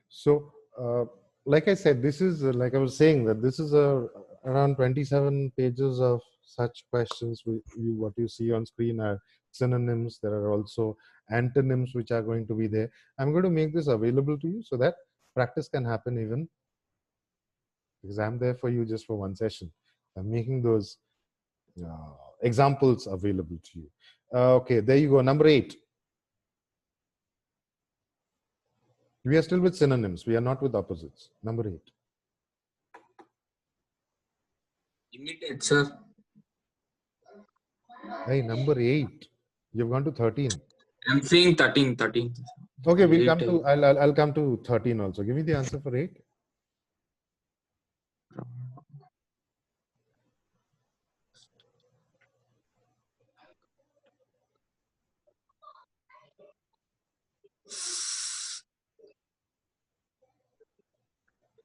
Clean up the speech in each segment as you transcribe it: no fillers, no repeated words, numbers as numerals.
So, like I said, this is like I was saying that this is around 27 pages of such questions. What you see on screen are synonyms. There are also antonyms which are going to be there. I'm going to make this available to you so that practice can happen even because I'm there for you just for one session. I'm making those examples available to you. Okay, there you go. Number 8. We are still with synonyms. We are not with opposites. Number 8. Imitate, sir. Hey, number 8. You've gone to 13. I'm seeing 13. Okay, we'll come to. I'll come to 13 also. Give me the answer for 8.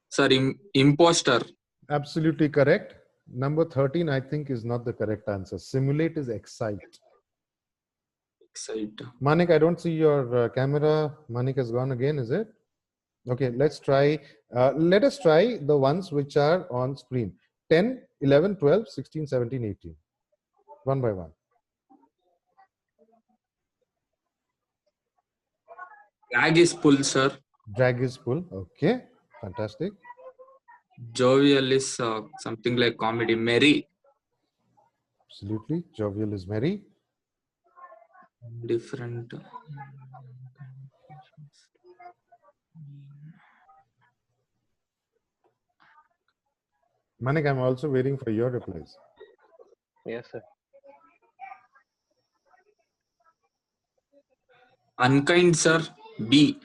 Sir, imposter. Absolutely correct. Number 13, I think, is not the correct answer. Simulate is excite. Excite. Manik, I don't see your camera. Manik has gone again, is it? Okay, let's try. Let us try the ones which are on screen. 10, 11, 12, 16, 17, 18. One by one. Drag is pull, sir. Drag is pull. Okay, fantastic. Jovial is something like comedy. Merry. Absolutely. Jovial is merry. Different. Manik, I'm also waiting for your replies. Yes, sir. Unkind, sir. B.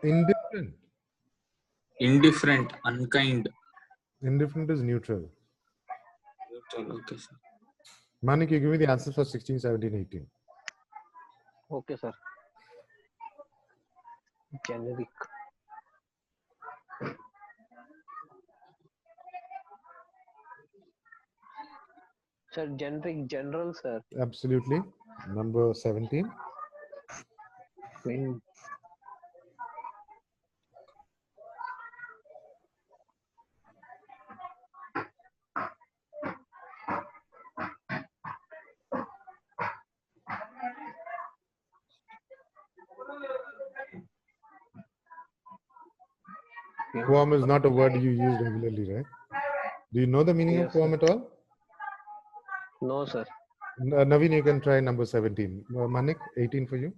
Indifferent. Indifferent. Unkind. Indifferent is neutral. Okay, sir. Manik, you give me the answer for 16, 17, 18. Okay, sir. Generic. Sir, generic, general, sir. Absolutely. Number 17. When Qualm is not a word you use regularly, right? Do you know the meaning of Yes, qualm sir. at all? No, sir. Naveen, you can try number 17. Manik, 18 for you.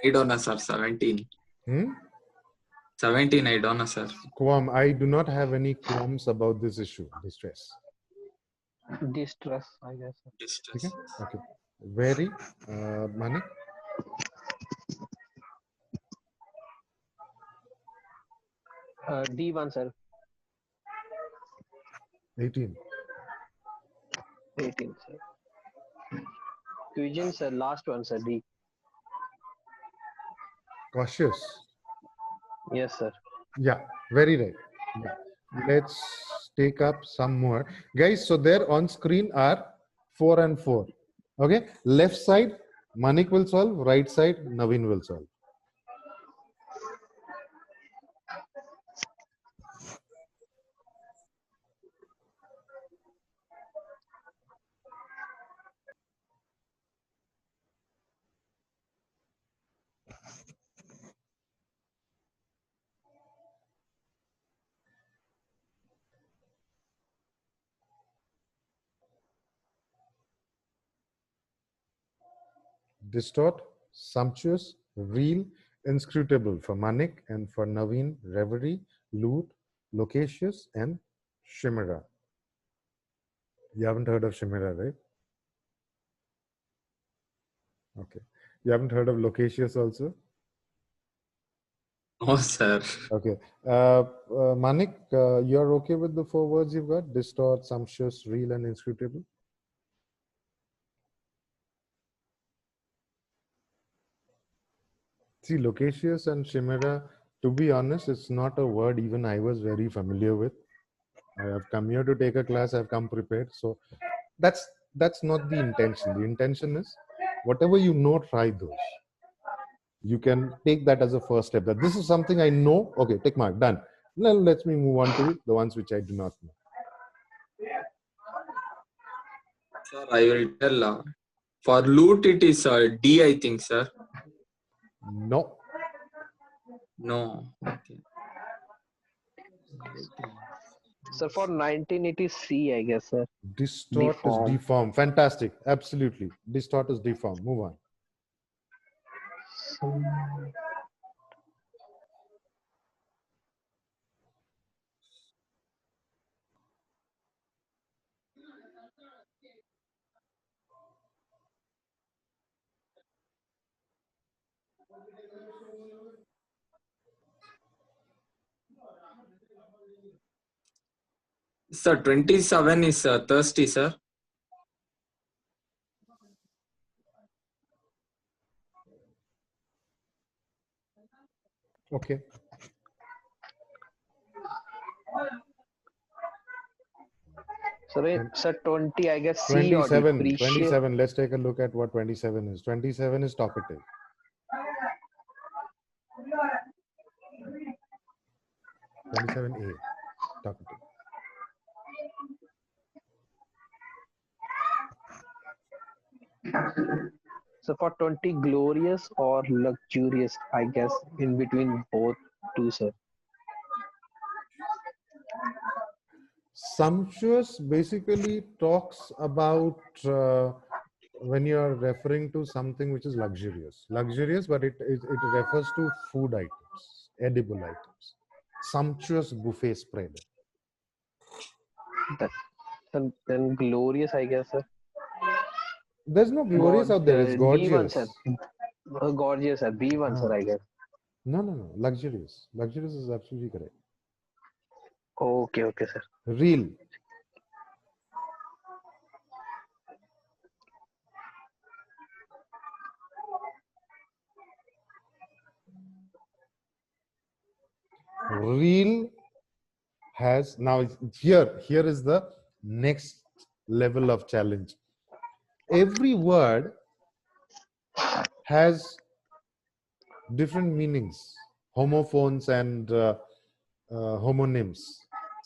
I don't know, sir. 17. 17, I don't know, sir. Qualm. I do not have any qualms about this issue, distress. Distress, I guess, sir. Distress. Okay. Very, Manik. D1, sir. 18. 18, sir. Cuisine, sir. Last one, sir. D. Cautious. Yes, sir. Yeah, very right. Yeah. Let's take up some more. Guys, so there on screen are 4 and 4. Okay. Left side, Manik will solve. Right side, Naveen will solve. Distort, sumptuous, real, inscrutable for Manik, and for Naveen, reverie, loot, loquacious, and chimera. You haven't heard of chimera, right? Okay. You haven't heard of loquacious also? No, sir. Okay. Manik, you're okay with the 4 words you've got? Distort, sumptuous, real, and inscrutable? See, loquacious and chimera, to be honest, it's not a word even I was very familiar with. I have come here to take a class, I've come prepared. So that's not the intention. The intention is Whatever you know, try those. You can take that as a first step. That this is something I know. Okay, tick mark, done. Now let me move on to the ones which I do not know. Sir, I will tell. For loot, it is D, I think, sir. No. No. Okay. Sir, for 19 it is C, I guess, sir. Distort is Deform. deform. Fantastic. Absolutely. Distort is deform. Move on. Sir, 27 is thirsty, sir. Okay. Sir, 20, I guess C or D. 27. Precious. 27. Let's take a look at what 27 is. 27 is talkative. 27A. Talkative. So for 20, glorious or luxurious, I guess, in between both two, sir. Sumptuous basically talks about when you are referring to something which is luxurious. Luxurious, but it refers to food items, edible items. Sumptuous buffet spread. Then glorious, I guess, sir. There's no glorious out there. It's B1, sir. gorgeous. Gorgeous, sir. B1, sir, I guess. No. Luxurious. Luxurious is absolutely correct. Okay, sir. Real. Real has now here is the next level of challenge. Every word has different meanings, homophones and homonyms,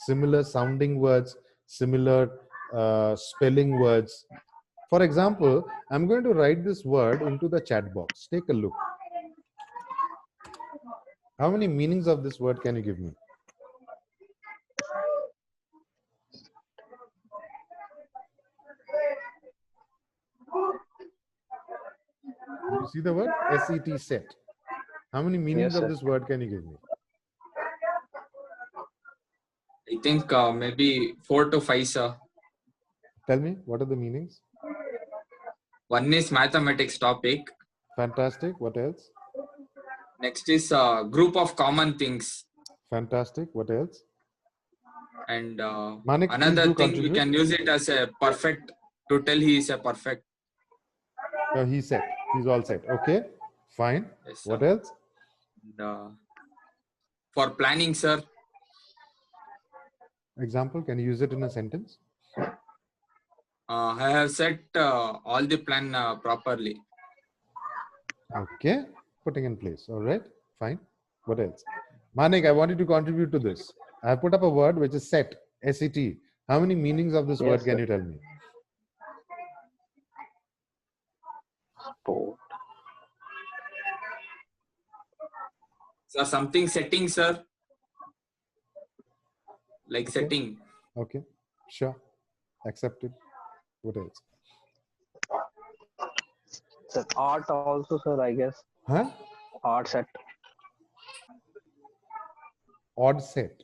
similar sounding words, similar spelling words. For example, I'm going to write this word into the chat box. Take a look. How many meanings of this word can you give me? You see the word SET, set. How many meanings Yes, of sir. this word can you give me? I think maybe 4 to 5, sir. Tell me, what are the meanings? One is mathematics topic. Fantastic. What else? Next is group of common things. Fantastic. What else? And Manik, please another do thing, we contribute. can use it as a perfect, to tell he is a perfect. He's set. He's all set. Okay. Fine. Yes, sir. What else? And, for planning, sir. Example, can you use it in a sentence? I have set all the plan properly. Okay. Putting in place. All right. Fine. What else? Manik, I want you to contribute to this. I have put up a word which is set. S-E-T. How many meanings of this Yes, word can sir. you tell me? Sport. So something setting, sir. Like Okay. setting. Okay. Sure. Accepted. What else? Sir, art also, sir, I guess. Huh? Art set. Odd set.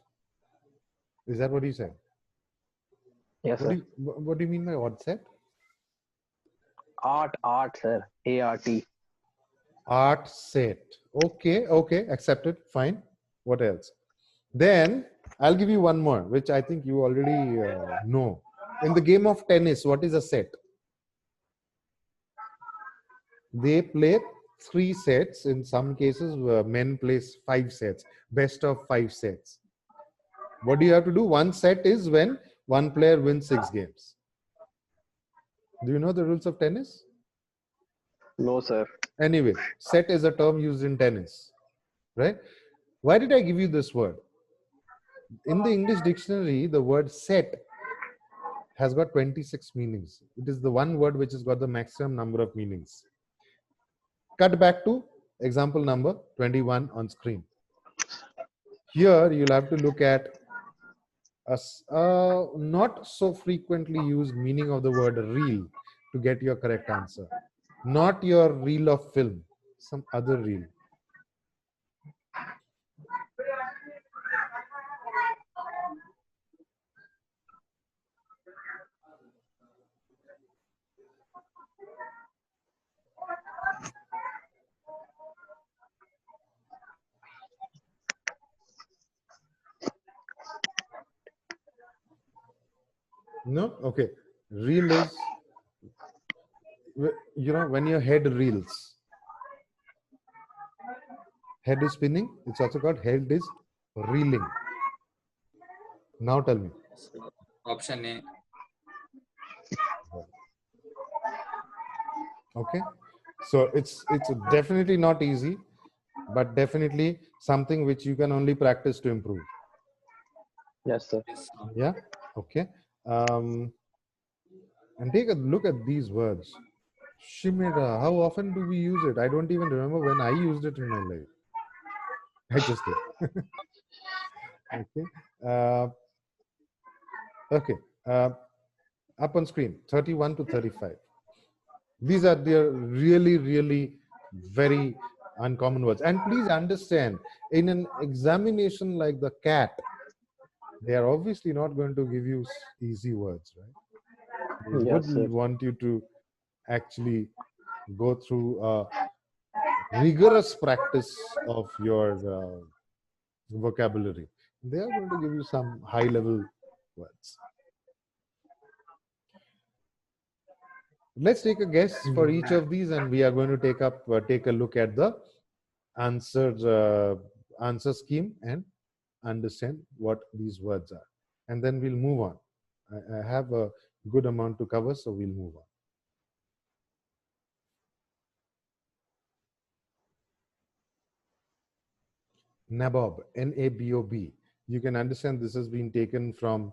Is that what you said? Yes, What sir. do you mean by odd set? Art, sir. A-R-T. Art set. Okay. Accepted. Fine. What else? Then I'll give you one more, which I think you already know. In the game of tennis, what is a set? They play 3 sets. In some cases, men play 5 sets. Best of 5 sets. What do you have to do? One set is when one player wins 6 games. Do you know the rules of tennis? No, sir. Anyway, set is a term used in tennis, right? Why did I give you this word? In the English dictionary, the word set has got 26 meanings. It is the one word which has got the maximum number of meanings. Cut back to example number 21 on screen. Here, you'll have to look at a not so frequently used meaning of the word reel to get your correct answer. Not your reel of film, some other reel. No? Okay. Reel is, when your head reels. Head is spinning. It's also called head is reeling. Now tell me. So, option A. Okay. So it's definitely not easy, but definitely something which you can only practice to improve. Yes, sir. Yes, Yeah. Okay. And take a look at these words. Shimera. How often do we use it? I don't even remember when I used it in my life. I just did. Okay. Okay. Up on screen, 31 to 35. These are the really, really very uncommon words. And please understand, in an examination like the CAT, they are obviously not going to give you easy words, right? They would Yes, sir. want you to actually go through a rigorous practice of your vocabulary. They are going to give you some high level words. Let's take a guess for each of these, and we are going to take a look at the answer scheme and understand what these words are, and then we'll move on. I have a good amount to cover, so we'll move on. Nabob, N-A-B-O-B. You can understand this has been taken from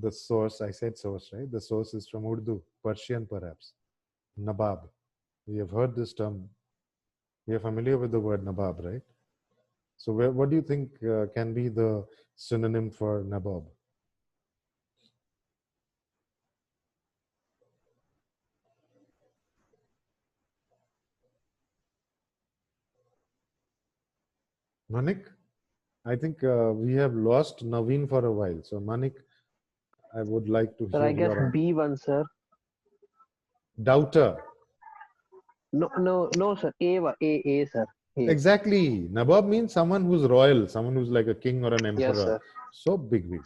the source. I said source, right? The source is from Urdu, Persian perhaps. Nabab. We have heard this term. We are familiar with the word Nabab, right? So what do you think can be the synonym for Nabob? Manik? I think we have lost Naveen for a while. So Manik, I would like to Sir, I hear guess your answer. B1, sir. Doubter. No, sir. A, sir. A. Exactly. Nabob means someone who's royal, someone who's like a king or an Yes, emperor. sir. So big B.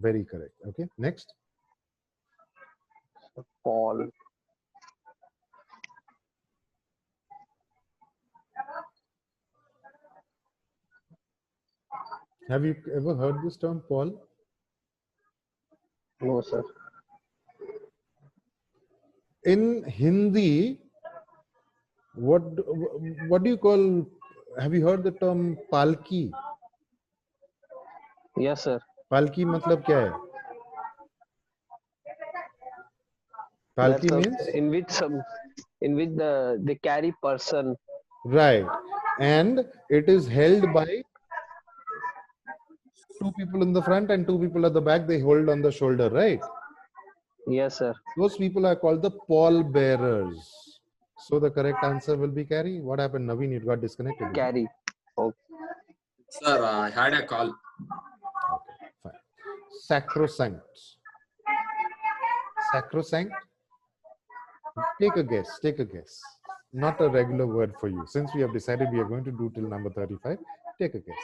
Very correct. Okay, next. Paul. Have you ever heard this term, Paul? No, sir. In Hindi, what do you call? Have you heard the term palki? Yes, sir. Palki मतलब क्या है? That's Palki means in which they carry person. right, and it is held by two people in the front and two people at the back. They hold on the shoulder, right? Yes, sir. Those people are called the pall bearers. So the correct answer will be carry. What happened, Naveen? It got disconnected. is it? Carry. Okay. Sir, I had a call. Okay, fine. Sacrosanct. Sacrosanct. Take a guess. Take a guess. Not a regular word for you. Since we have decided we are going to do till number 35, take a guess.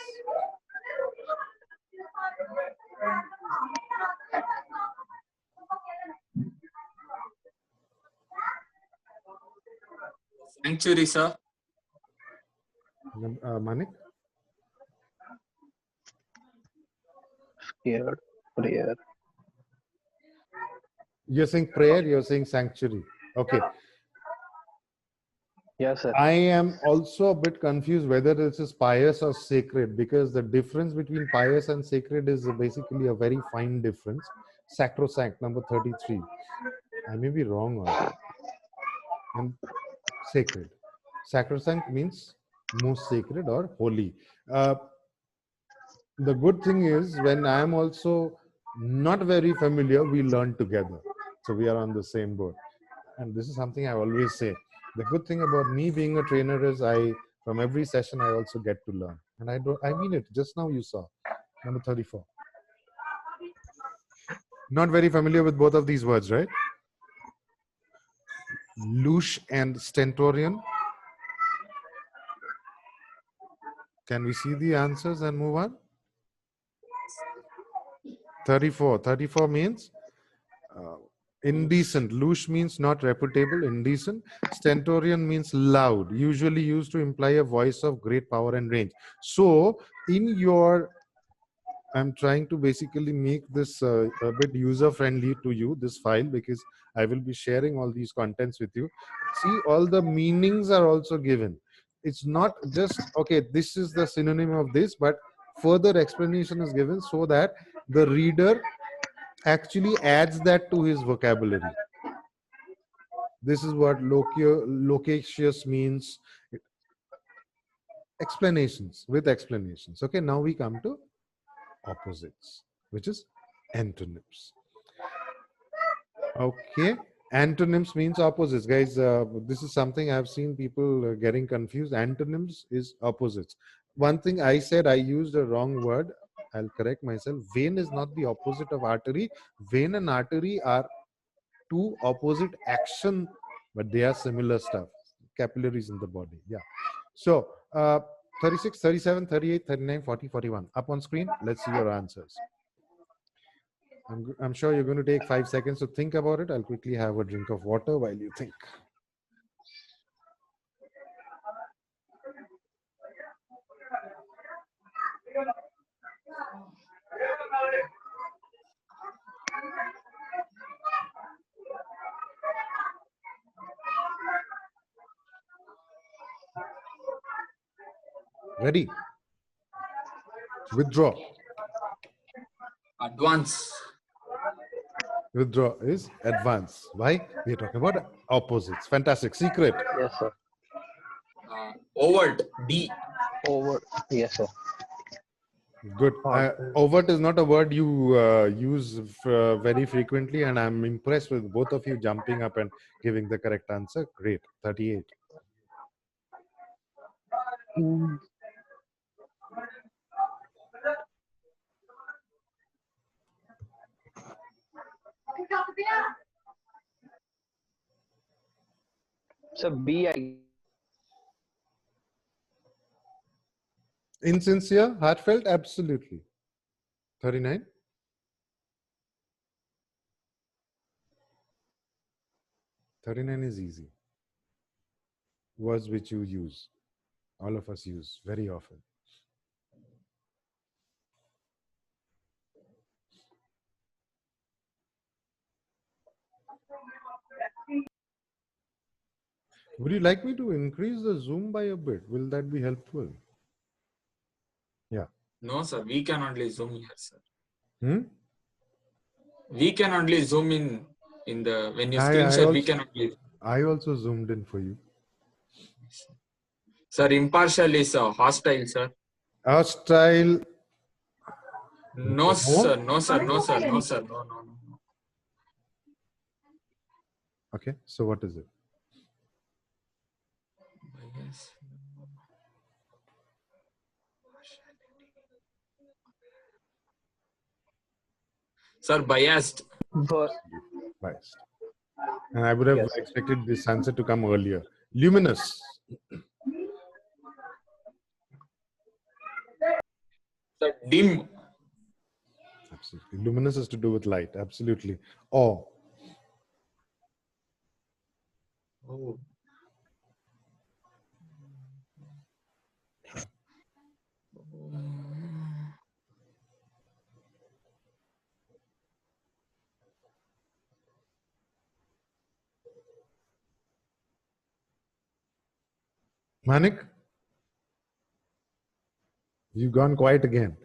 Sanctuary, sir. Manik? Scared. Prayer. You're saying prayer, you're saying sanctuary. Okay. Yes, sir. I am also a bit confused whether this is pious or sacred, because the difference between pious and sacred is basically a very fine difference. Sacrosanct, number 33. I may be wrong on that. And sacred. Sacrosanct means most sacred or holy. Uh, the good thing is, when I am also not very familiar, we learn together. So we are on the same boat. And this is something I always say. The good thing about me being a trainer is, from every session I also get to learn. And I mean it. Just now you saw number 34. Not very familiar with both of these words, right? Louche and stentorian. Can we see the answers and move on? 34. 34 means indecent. Louche means not reputable, indecent. Stentorian means loud, usually used to imply a voice of great power and range. So I'm trying to basically make this a bit user friendly to you, this file, because I will be sharing all these contents with you. See, all the meanings are also given. It's not just, okay, this is the synonym of this, but further explanation is given so that the reader actually adds that to his vocabulary. This is what loquacious means. Explanations with explanations. Okay, now we come to opposites, which is antonyms. Okay, antonyms means opposites, guys. This is something I've seen people getting confused. Antonyms is opposites. One thing I said, I used a wrong word. I'll correct myself. Vein is not the opposite of artery. Vein and artery are two opposite action, but they are similar stuff. Capillaries in the body. Yeah. So 36, 37, 38, 39, 40, 41. Up on screen. Let's see your answers. I'm sure you're going to take 5 seconds to think about it. I'll quickly have a drink of water while you think. Ready? Withdraw. Advance. Withdraw is advance. Why? We're talking about opposites. Fantastic. Secret. Yes, sir. Overt. D. Over. Yes, sir. Good. Overt is not a word you use very frequently, and I'm impressed with both of you jumping up and giving the correct answer. Great. 38. Mm. So B, I Insincere, heartfelt, absolutely. 39. 39 is easy. Words which you use. All of us use very often. Would you like me to increase the zoom by a bit? Will that be helpful? Yeah. No, sir. We can only zoom here, sir. Hmm? We can only zoom in the when you screen share. We can only. I also zoomed in for you. Sir, impartial is hostile, sir. Hostile. No, sir. No, sir. No, sir. No, sir. No, no, no. Okay. So what is it? Yes. Sir, biased. but Biased. And I would have yes, sir. expected this answer to come earlier. Luminous. Sir, dim. Absolutely. Luminous is to do with light. Absolutely. Awe. Oh. Manik, you've gone quiet again.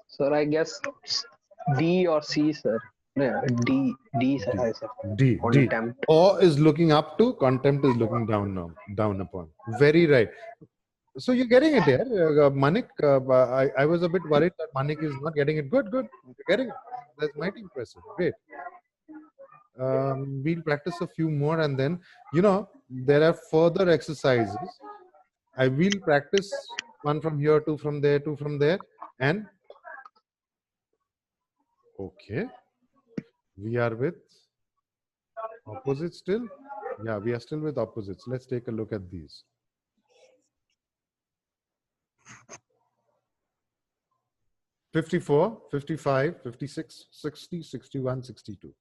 Sir, I guess D or C, sir. Yeah, D, sir, D. I said. D. D. Contempt. Awe is looking up to, contempt is looking down now, down upon. Very right. So you're getting it here, Manik. I was a bit worried that Manik is not getting it. Good, good. You're getting it. That's mighty impressive. Great. We'll practice a few more, and then there are further exercises. I will practice one from here, two from there, two from there, and okay. We are with opposites still. Yeah, we are still with opposites. Let's take a look at these. "54, 55, 56, 60, 61, 62.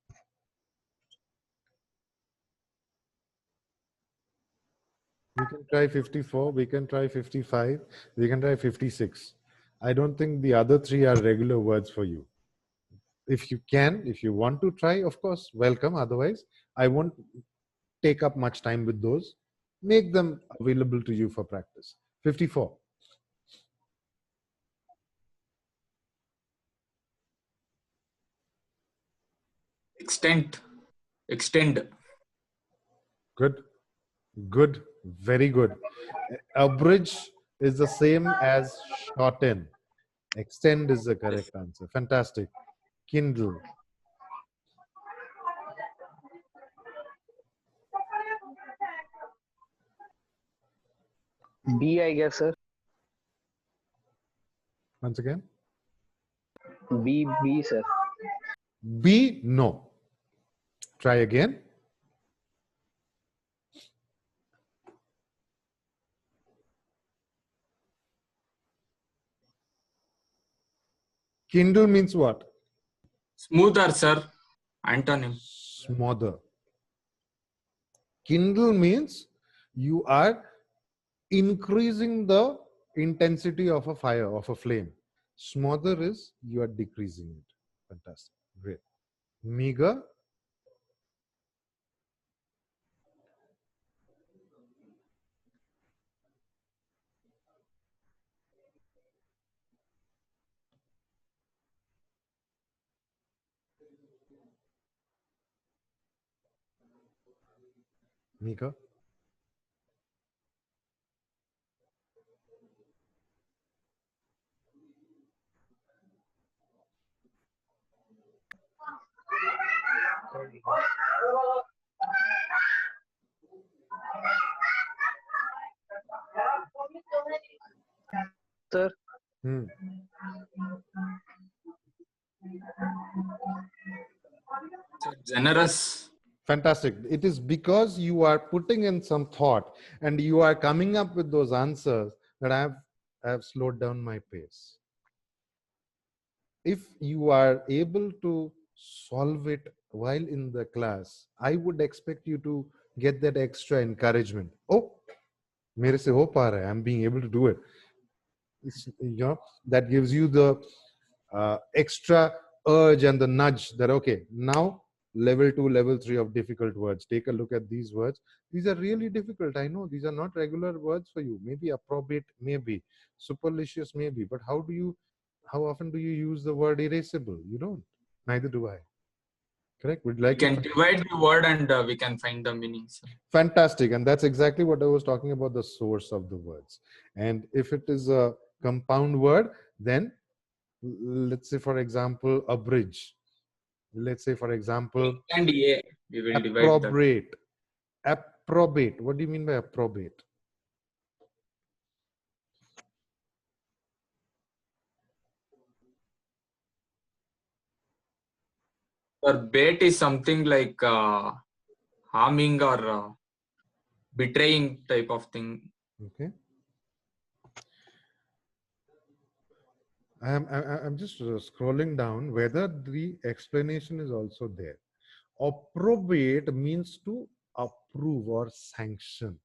We can try 54, we can try 55, we can try 56. I don't think the other three are regular words for you. If you can, if you want to try, of course, welcome. Otherwise, I won't take up much time with those. Make them available to you for practice. 54. Extent. Extend. Good. Good. Very good. Abridge is the same as shorten. Extend is the correct answer. Fantastic. Kindle. B, I guess, sir. Once again. B, sir. B, no. Try again. Kindle means what? Smoother, sir. Antonym. Smother. Kindle means you are increasing the intensity of a fire, of a flame. Smother is you are decreasing it. Fantastic. Great. Meager. Meager. Sir, Hmm. Sir, generous. Fantastic. It is because you are putting in some thought and you are coming up with those answers that I have slowed down my pace. If you are able to solve it while in the class, I would expect you to get that extra encouragement. Oh, mere se ho pa raha hai. I'm being able to do it. That gives you the extra urge and the nudge that, okay, now level 2, level 3 of difficult words. Take a look at these words. These are really difficult. I know these are not regular words for you. Maybe appropriate, maybe superlicious, maybe. But how often do you use the word erasable? You don't. Neither do I. Correct? Would We like to can divide the word and we can find the meaning, sir. Fantastic. And that's exactly what I was talking about, the source of the words. And if it is a compound word, then let's say, for example, abridge. Let's say, for example, And A, we will divide that. appropriate. Approbate. What do you mean by approbate? Sir, bait is something like harming or betraying type of thing. Okay. I'm just scrolling down whether the explanation is also there. Approbate means to approve or sanction.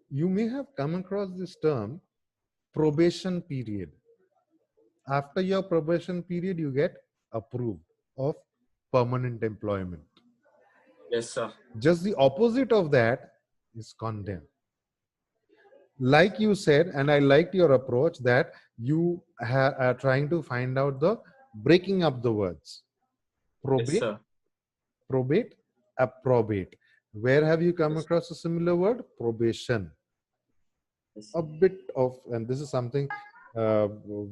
You may have come across this term, probation period. After your probation period, you get approved of permanent employment. Yes, sir. Just the opposite of that is condemn. like you said, and I liked your approach that you are trying to find out the breaking up the words. Yes, Probate, sir. probate, approbate. Where have you come across a similar word? Probation. Yes, A bit of, and this is something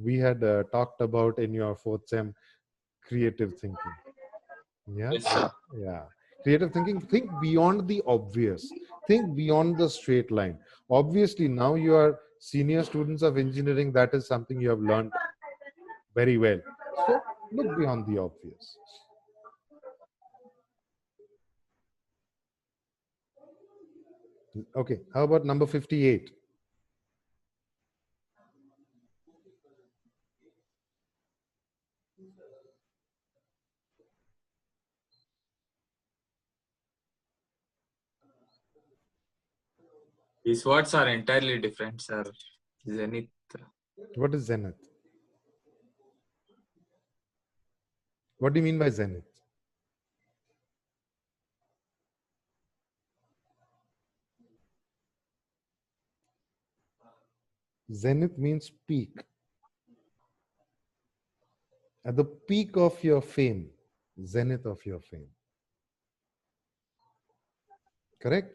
we had talked about in your fourth sem, creative thinking. Yeah, yes, sir. yeah. Creative thinking. Think beyond the obvious. Think beyond the straight line. Obviously, now you are senior students of engineering. That is something you have learned very well. So look beyond the obvious. Okay. How about number 58? These words are entirely different, sir. Zenith. What is zenith? What do you mean by zenith? Zenith means peak. At the peak of your fame, zenith of your fame. Correct?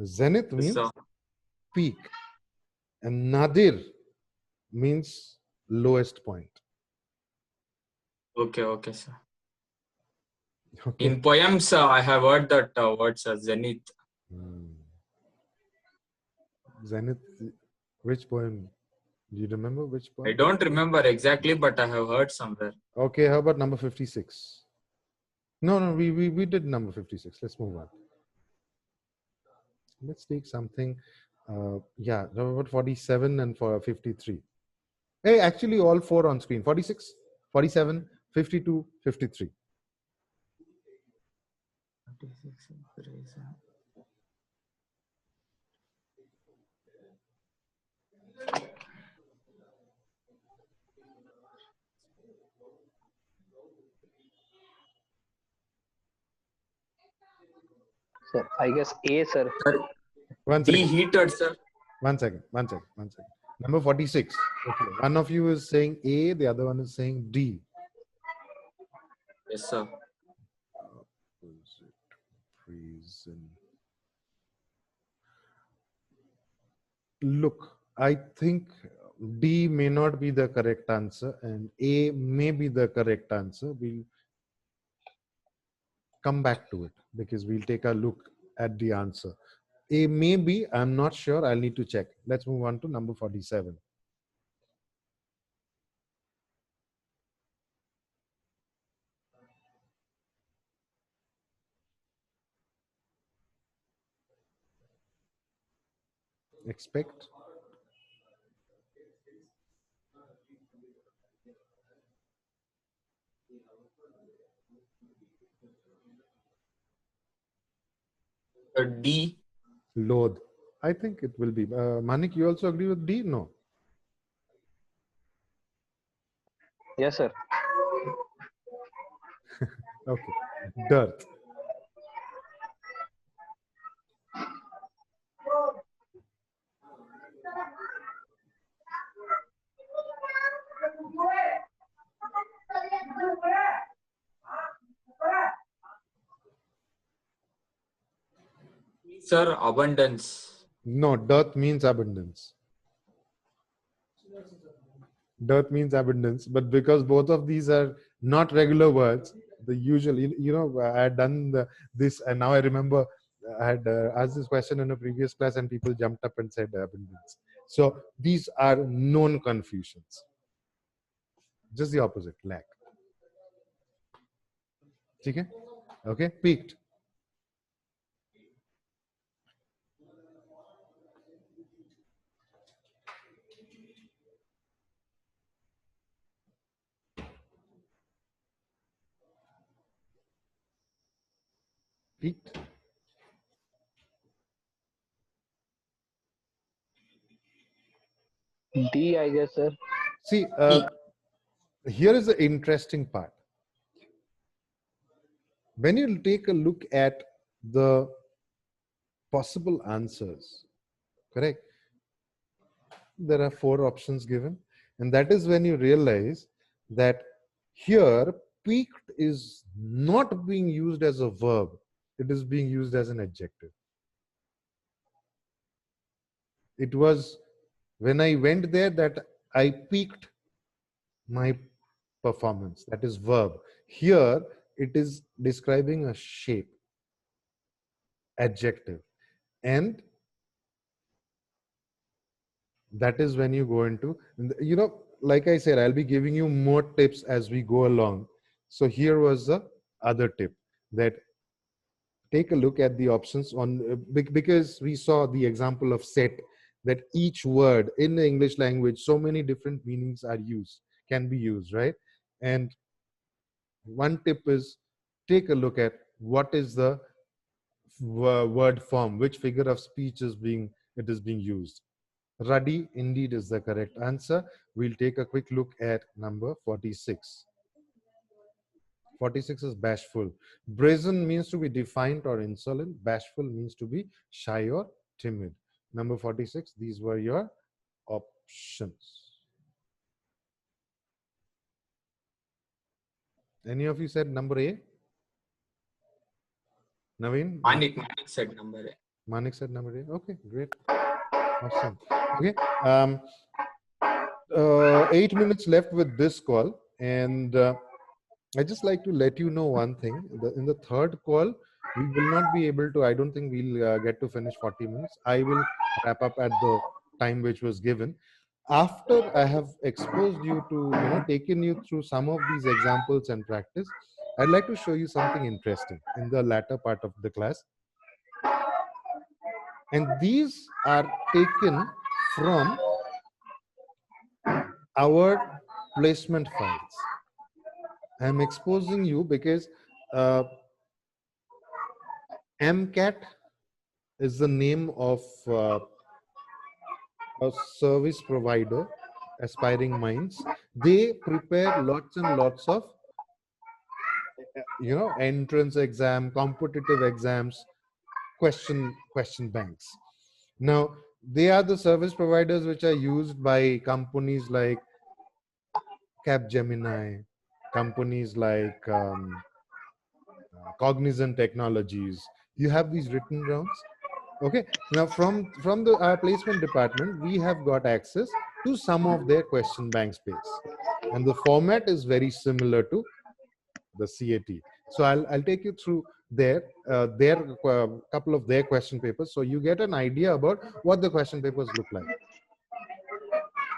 Zenith Yes, means sir. peak, and nadir means lowest point. Okay, okay, sir. Okay. In poems, I have heard that word, sir, zenith. Hmm. Zenith, which poem? Do you remember which I poem? don't remember exactly, but I have heard somewhere. Okay, how about number 56? No, no, we did number 56. Let's move on. Let's take something. Yeah, about 47 and for 53. Hey, actually, all four on screen: 46, 47, 52, 53. Sir, I guess A, sir. Sir, One second. deheated, sir. One second. One second. One second. Number 46. Okay. One of you is saying A, the other one is saying D. Yes, sir. Reason. Look, I think D may not be the correct answer and A may be the correct answer. We'll come back to it because we'll take a look at the answer. A may be, I'm not sure. I'll need to check. Let's move on to number 47. Expect. D. Loathe. I think it will be. Manik, you also agree with D? No. Yes, sir. Okay. Dirt. Sir, abundance. No, dirt means abundance. Dirt means abundance, but because both of these are not regular words, the usual, I had done this, and now I remember I had asked this question in a previous class, and people jumped up and said abundance. So these are known confusions. Just the opposite, lack. Okay? Okay? Peaked. Peaked. D, I guess, sir. See, E. here is the interesting part. When you take a look at the possible answers, correct? there are 4 options given, and that is when you realize that here peaked is not being used as a verb, it is being used as an adjective. It was when I went there that I peaked my performance, that is verb. Here it is describing a shape, adjective, and that is when you go into, you know, like I said, I'll be giving you more tips as we go along. So here was the other tip, that take a look at the options on because we saw the example of set, that each word in the English language, so many different meanings are used, can be used, right? And one tip is take a look at what is the word form, which figure of speech is being used. Ruddy indeed is the correct answer. We'll take a quick look at number 46. 46 is bashful. Brazen means to be defiant or insolent. Bashful means to be shy or timid. Number 46, these were your options. Any of you said number A? Naveen? Manik said number A. Manik said number A. Okay, great. Awesome. Okay. 8 minutes left with this call, and I just like to let you know one thing. In the third call, we will not be able to, I don't think we'll get to finish 40 minutes. I will wrap up at the time which was given. After I have exposed you to, taken you through some of these examples and practice, I'd like to show you something interesting in the latter part of the class. And these are taken from our placement files. I'm exposing you because MCAT is the name of a service provider, Aspiring Minds. They prepare lots and lots of entrance exam, competitive exams, question banks. Now they are the service providers which are used by companies like Capgemini, companies like Cognizant Technologies. You have these written rounds. Okay, now from the placement department, we have got access to some of their question bank space, and the format is very similar to the CAT. So I'll take you through their couple of their question papers, so you get an idea about what the question papers look like.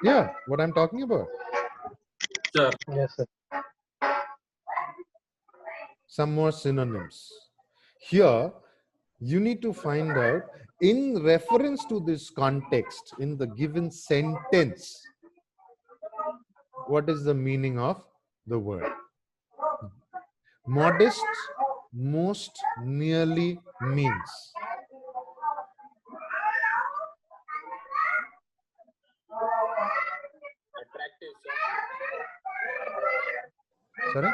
Yeah, what I'm talking about. Sir. Yes, sir. Some more synonyms. Here, you need to find out, in reference to this context, in the given sentence, what is the meaning of the word. Modest most nearly means. Attractive, sir. Sorry?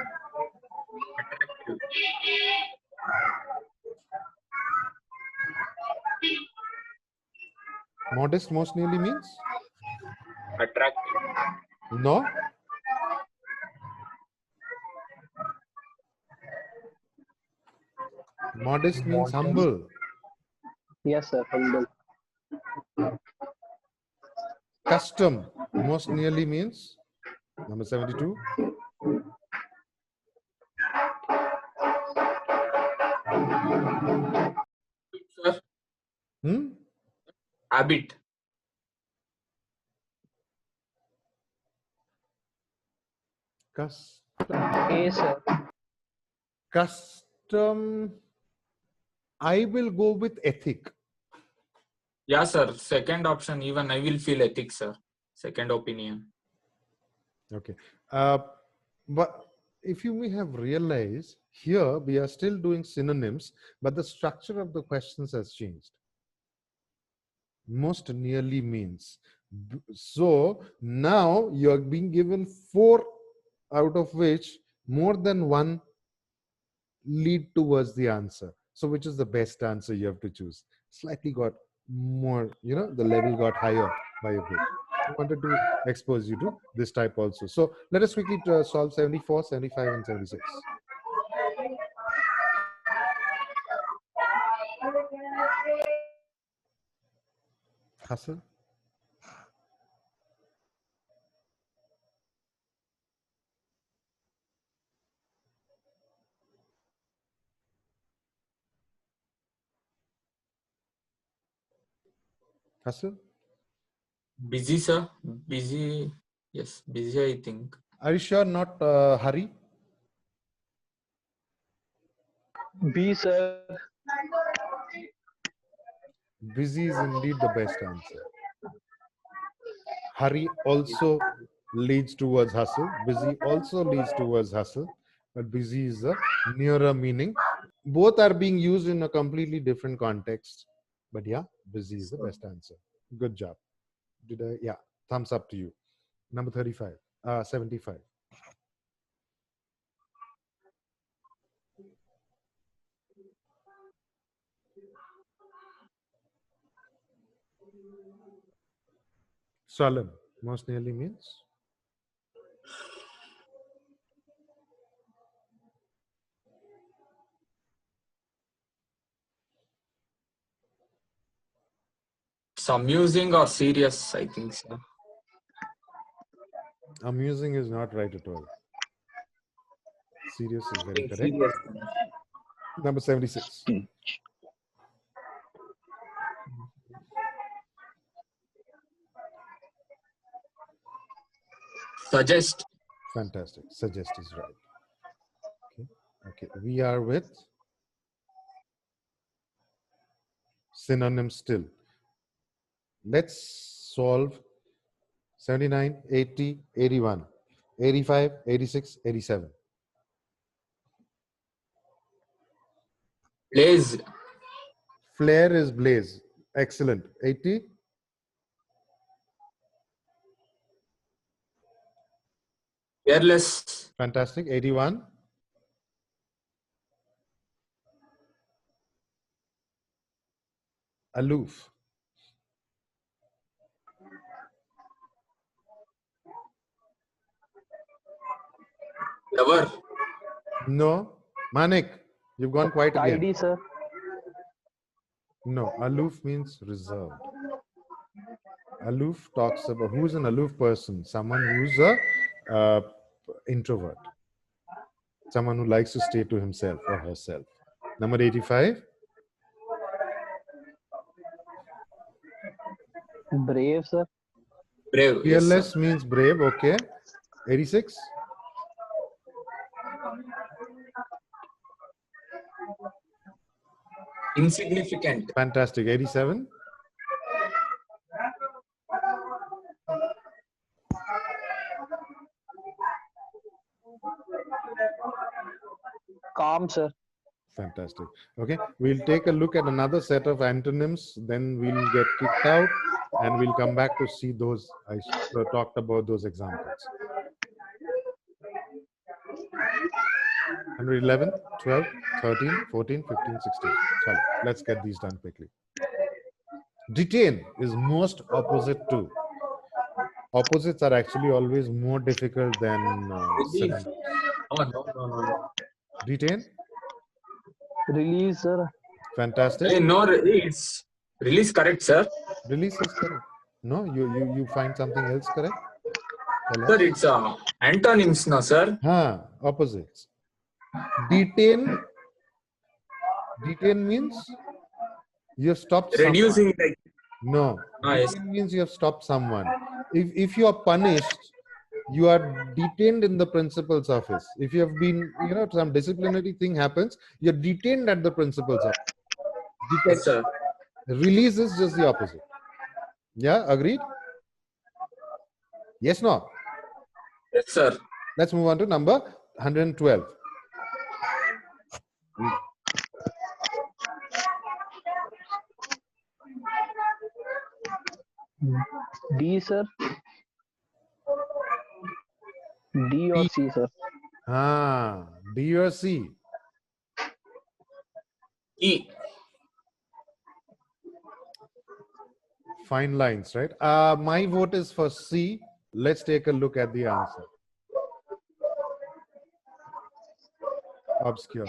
Modest most nearly means? Attractive. No. Modest means humble. Yes, sir. Humble. Custom most nearly means? Number 72. Sir. Habit. A, sir. Custom. I will go with ethic. Yeah, sir. Second option, even I will feel ethics, sir. Second opinion. Okay. But if you may have realized, here we are still doing synonyms, but the structure of the questions has changed. Most nearly means. So now you are being given 4, out of which more than one lead towards the answer. So which is the best answer you have to choose? Slightly got more, the level got higher by a bit. wanted to expose you to this type also. So let us quickly solve 74, 75, and 76. Hustle. Hustle. Busy, sir. Busy. Yes, busy, I think. Are you sure not hurry? B, sir. Busy is indeed the best answer. Hurry also leads towards hustle. Busy also leads towards hustle, but busy is a nearer meaning. Both are being used in a completely different context. But yeah, busy is the best answer. Good job. Did I? Yeah, thumbs up to you. Number 35, 75. Solemn most nearly means It's amusing or serious, I think, sir. amusing is not right at all. Serious is I very think correct. serious. Number 76. Suggest. Fantastic. Suggest is right. Okay. Okay. We are with synonyms still. Let's solve 79, 80, 81, 85, 86, 87. Blaze. Flare is blaze. Excellent. 80. Careless. Fantastic. 81. Aloof. Lover. No. Manik, you've gone quiet again. Tidy, sir. No. Aloof means reserved. Aloof talks about who's an aloof person, someone who's a introvert, someone who likes to stay to himself or herself. Number 85. Brave, sir. Brave. Yes, Fearless sir. means brave. Okay. 86. Insignificant. Fantastic. 87. Calm, sir. Fantastic. Okay. We'll take a look at another set of antonyms, then we'll get kicked out and we'll come back to see those. I talked about those examples. 111, 12, 13, 14, 15, 16. Chalo, let's get these done quickly. Detain is most opposite to. Opposites are actually always more difficult than Release. synonyms. Oh, no. Detain, Release, sir. fantastic. Hey, no, it's release correct, sir. Release is correct. No, you find something else correct? Tell Sir, us. it's antonyms, no, sir. Opposites. Detain. Detain means you have stopped someone. Reducing, like, No, yes. detain means you have stopped someone. If you are punished, you are detained in the principal's office. If you have been, some disciplinary thing happens, you're detained at the principal's office. Yes, sir. Release is just the opposite. Yeah, agreed? Yes, no? Yes, sir. Let's move on to number 112. D, sir. D or C, sir. D or C? E. Fine lines, right? My vote is for C. Let's take a look at the answer. Obscure.